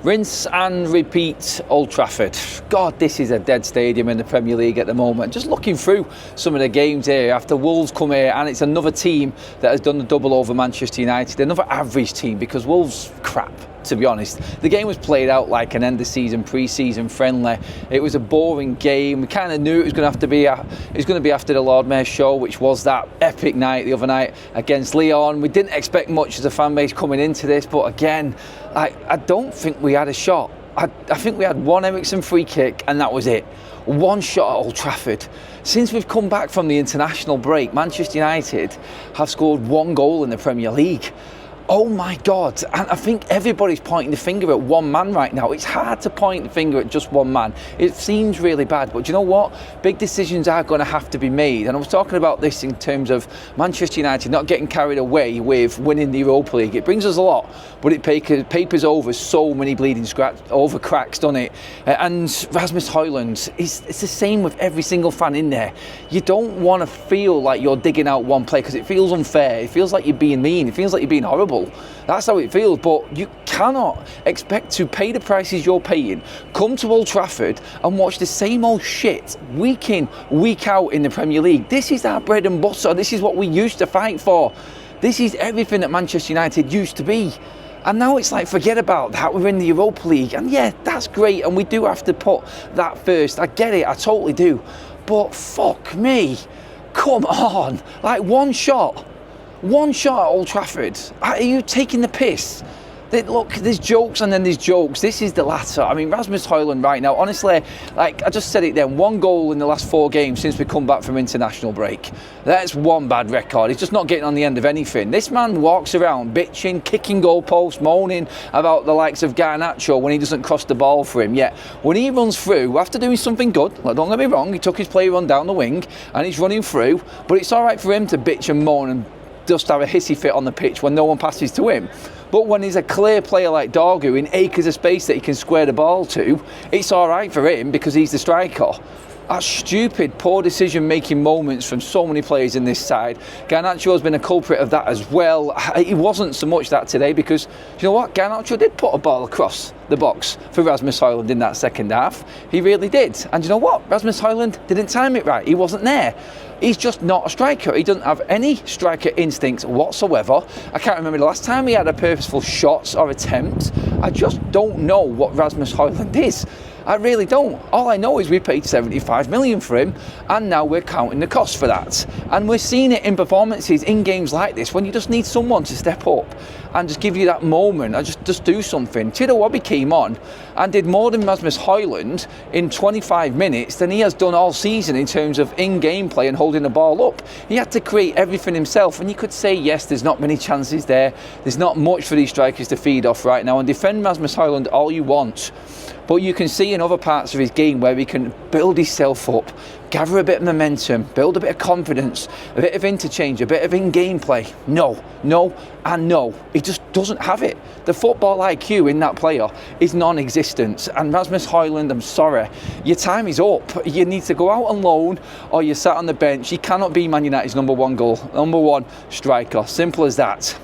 Rinse and repeat Old Trafford. God, this is a dead stadium in the Premier League at the moment. Just looking through some of the games here after Wolves come here, and it's another team that has done the double over Manchester United. Another average team, because Wolves crap, to be honest. The game was played out like an end of season, pre-season friendly. It was a boring game. We kind of knew it was going to have to be after the Lord Mayor's show, which was that epic night the other night against Lyon. We didn't expect much as a fan base coming into this, but again, I don't think we had a shot. I think we had one Eriksen free kick and that was it. One shot at Old Trafford. Since we've come back from the international break, Manchester United have scored one goal in the Premier League. Oh my God, and I think everybody's pointing the finger at one man right now. It's hard to point the finger at just one man. It seems really bad, but you know what? Big decisions are going to have to be made. And I was talking about this in terms of Manchester United not getting carried away with winning the Europa League. It brings us a lot, but it papers over so many bleeding cracks, doesn't it? And Rasmus Højlund, it's the same with every single fan in there. You don't want to feel like you're digging out one play because it feels unfair. It feels like you're being mean. It feels like you're being horrible. That's how it feels, but you cannot expect to pay the prices you're paying, come to Old Trafford and watch the same old shit week in, week out in the Premier League. This is our bread and butter. This is what we used to fight for. This is everything that Manchester United used to be. And now it's like, forget about that, we're in the Europa League. And yeah, that's great, and we do have to put that first. I get it, I totally do. But fuck me, come on, like one shot at Old Trafford. Are you taking the piss? Look, there's jokes and then there's jokes. This is the latter. I mean, Rasmus Højlund right now, honestly, like I just said it then, one goal in the last 4 games since we come back from international break. That's one bad record. He's just not getting on the end of anything. This man walks around bitching, kicking goalposts, moaning about the likes of Garnacho when he doesn't cross the ball for him. Yet when he runs through, after doing something good, like, don't get me wrong, he took his play run down the wing and he's running through, but it's all right for him to bitch and moan and just have a hissy fit on the pitch when no one passes to him. But when he's a clear player like Dorgu in acres of space that he can square the ball to, it's all right for him because he's the striker. That's stupid, poor decision-making moments from so many players in this side. Garnacho has been a culprit of that as well. He wasn't so much that today because, you know what, Garnacho did put a ball across the box for Rasmus Højlund in that second half. He really did. And you know what? Rasmus Højlund didn't time it right. He wasn't there. He's just not a striker. He doesn't have any striker instincts whatsoever. I can't remember the last time he had a purposeful shot or attempt. I just don't know what Rasmus Højlund is. I really don't. All I know is we paid 75 million for him and now we're counting the cost for that. And we're seeing it in performances in games like this when you just need someone to step up and just give you that moment and just do something. Tidawabi came on and did more than Rasmus Højlund in 25 minutes than he has done all season in terms of in-game play and holding the ball up. He had to create everything himself, and you could say, yes, there's not many chances there. There's not much for these strikers to feed off right now, and defend Rasmus Højlund all you want. But you can see in other parts of his game where he can build himself up, gather a bit of momentum, build a bit of confidence, a bit of interchange, a bit of in-game play. No, and no. He just doesn't have it. The football IQ in that player is non-existent. And Rasmus Højlund, I'm sorry, your time is up. You need to go out on loan or you're sat on the bench. You cannot be Man United's number one striker. Simple as that.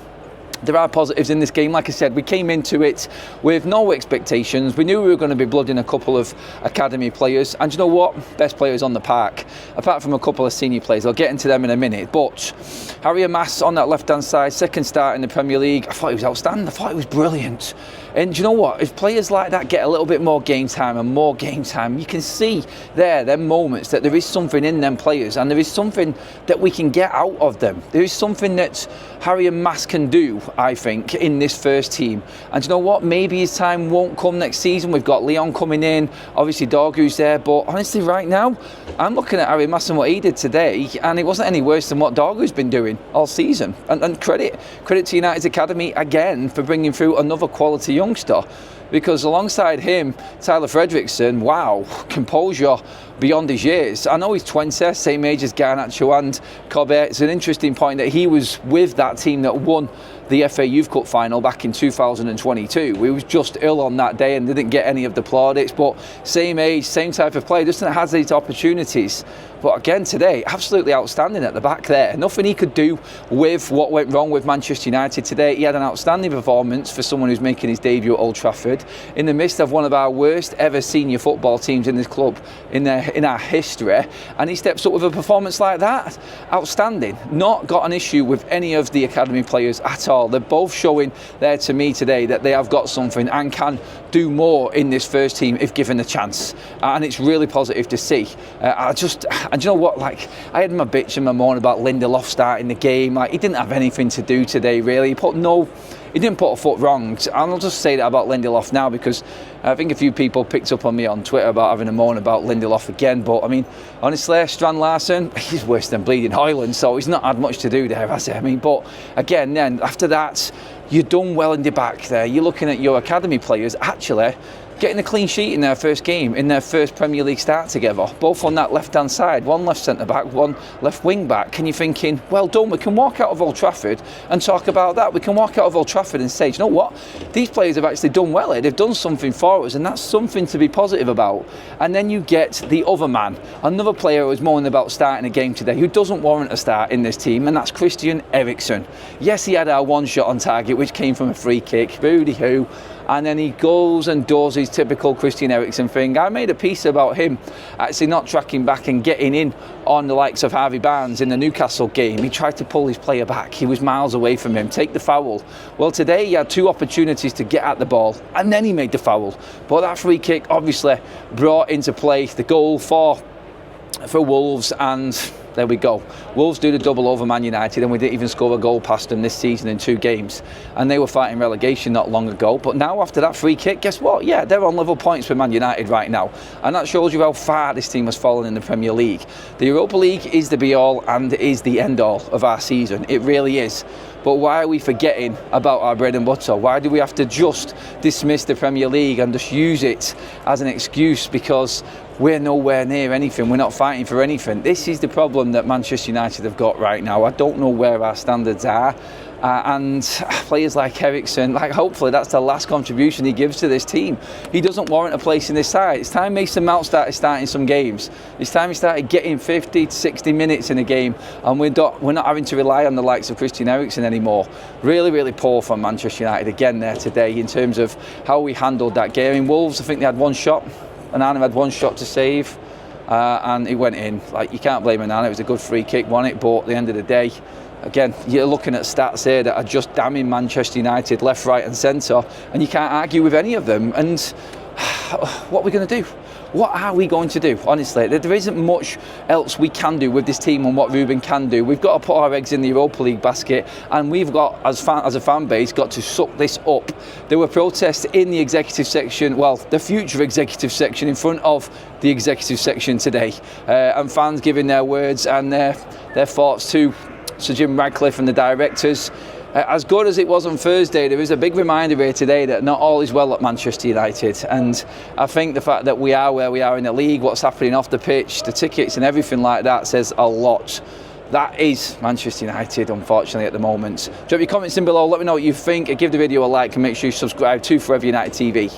There are positives in this game. Like I said, we came into it with no expectations. We knew we were going to be blooding a couple of academy players. And you know what? Best players on the park, apart from a couple of senior players. I'll get into them in a minute. But Harry Mas on that left-hand side, second start in the Premier League. I thought he was outstanding. I thought he was brilliant. And you know what? If players like that get a little bit more game time and more game time, you can see them moments that there is something in them players and there is something that we can get out of them. There is something that Harry and Mas can do, I think, in this first team. And you know what? Maybe his time won't come next season. We've got Lyon coming in, obviously Dorgu's there, but honestly right now, I'm looking at Harry Mas and what he did today, and it wasn't any worse than what Dorgu's been doing all season. And credit to United's academy again for bringing through another quality youngster. Because alongside him, Tyler Eriksen, wow, composure beyond his years. I know he's 20, same age as Garnacho and Kobe. It's an interesting point that he was with that team that won the FA Youth Cup final back in 2022. We was just ill on that day and didn't get any of the plaudits, but same age, same type of player, just has these opportunities. But again today, absolutely outstanding at the back there. Nothing he could do with what went wrong with Manchester United today. He had an outstanding performance for someone who's making his debut at Old Trafford in the midst of one of our worst ever senior football teams in this club in our history, and he steps up with a performance like that. Outstanding. Not got an issue with any of the academy players at all. They're both showing there to me today that they have got something and can do more in this first team if given the chance, and it's really positive to see. And you know what, like, I had my bitch and my moan about Lindelof starting the game. Like, he didn't have anything to do today really. He didn't put a foot wrong, and I'll just say that about Lindelof now, because I think a few people picked up on me on Twitter about having a moan about Lindelof again. But I mean, honestly, Strand Larsen, he's worse than bleeding Højlund, so he's not had much to do there, has he? I mean, but again, then after that, you've done well in the back there. You're looking at your academy players actually getting a clean sheet in their first game, in their first Premier League start together, both on that left-hand side, one left centre-back, one left wing-back. And you're thinking, well done, we can walk out of Old Trafford and talk about that. We can walk out of Old Trafford and say, you know what, these players have actually done well here, they've done something for us, and that's something to be positive about. And then you get the other man, another player who was moaning about starting a game today, who doesn't warrant a start in this team, and that's Eriksen. Yes, he had our one shot on target, which came from a free kick, booty-hoo, and then he goes and does his typical Eriksen thing. I made a piece about him actually not tracking back and getting in on the likes of Harvey Barnes in the Newcastle game. He tried to pull his player back. He was miles away from him, take the foul. Well, today he had two opportunities to get at the ball, and then he made the foul. But that free kick obviously brought into play the goal for Wolves, and there we go. Wolves do the double over Man United, and we didn't even score a goal past them this season in 2 games. And they were fighting relegation not long ago. But now after that free kick, guess what? Yeah, they're on level points with Man United right now. And that shows you how far this team has fallen in the Premier League. The Europa League is the be-all and is the end-all of our season. It really is. But why are we forgetting about our bread and butter? Why do we have to just dismiss the Premier League and just use it as an excuse because we're nowhere near anything, we're not fighting for anything? This is the problem that Manchester United have got right now. I don't know where our standards are. And players like Eriksen, hopefully that's the last contribution he gives to this team. He doesn't warrant a place in this side. It's time Mason Mount started starting some games. It's time he started getting 50 to 60 minutes in a game, and we're not having to rely on the likes of Eriksen anymore. Really, really poor from Manchester United again there today in terms of how we handled that game. In Wolves, I think they had one shot, and Anna had one shot to save, and it went in. You can't blame Anna. It was a good free kick, won it, but at the end of the day, again, you're looking at stats here that are just damning Manchester United left, right and centre, and you can't argue with any of them. And what are we going to do? What are we going to do? Honestly, there isn't much else we can do with this team and what Ruben can do. We've got to put our eggs in the Europa League basket, and we've got, as a fan base, got to suck this up. There were protests in the executive section, well, the future executive section in front of the executive section today, and fans giving their words and their thoughts to Sir Jim Radcliffe and the directors. As good as it was on Thursday, there is a big reminder here today that not all is well at Manchester United, and I think the fact that we are where we are in the league, what's happening off the pitch, the tickets and everything like that says a lot. That is Manchester United, unfortunately, at the moment. Drop your comments in below, let me know what you think, give the video a like and make sure you subscribe to Forever United TV.